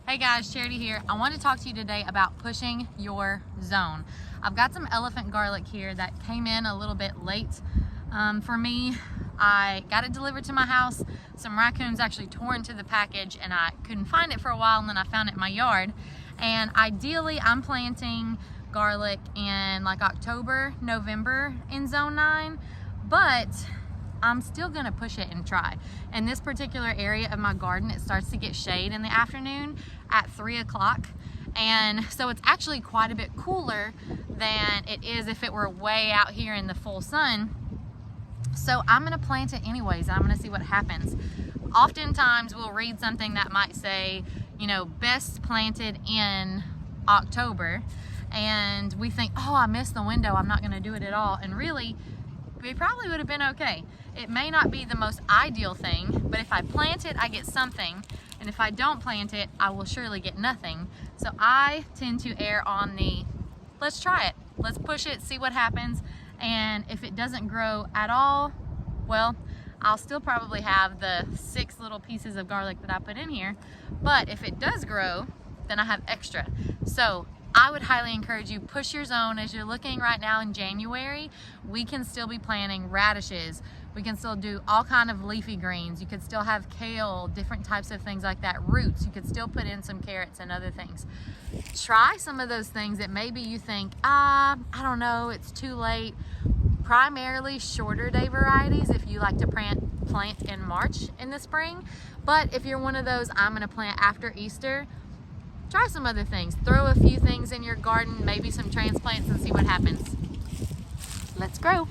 Hey guys, Charity here. I want to talk to you today about pushing your zone. I've got some elephant garlic here that came in a little bit late for me. I got it delivered to my house. Some raccoons actually tore into the package and I couldn't find it for a while, and then I found it in my yard. And ideally I'm planting garlic in like October, November in zone 9, but I'm still gonna push it and try. In this particular area of my garden, it starts to get shade in the afternoon at 3 o'clock. And so it's actually quite a bit cooler than it is if it were way out here in the full sun. So I'm gonna plant it anyways. I'm gonna see what happens. Oftentimes we'll read something that might say, you know, best planted in October. And we think, oh, I missed the window, I'm not gonna do it at all. And really, we probably would have been okay. It may not be the most ideal thing, but if I plant it, I get something. And if I don't plant it, I will surely get nothing. So I tend to err on the, let's try it. Let's push it, see what happens. And if it doesn't grow at all, well, I'll still probably have the 6 little pieces of garlic that I put in here. But if it does grow, then I have extra. So I would highly encourage you, push your zone. As you're looking right now in January, we can still be planting radishes. We can still do all kind of leafy greens. You could still have kale, different types of things like that, roots. You could still put in some carrots and other things. Try some of those things that maybe you think, I don't know, it's too late. Primarily shorter day varieties if you like to plant in March in the spring. But if you're one of those, I'm gonna plant after Easter, try some other things. Throw a few things in your garden, maybe some transplants, and see what happens. Let's grow.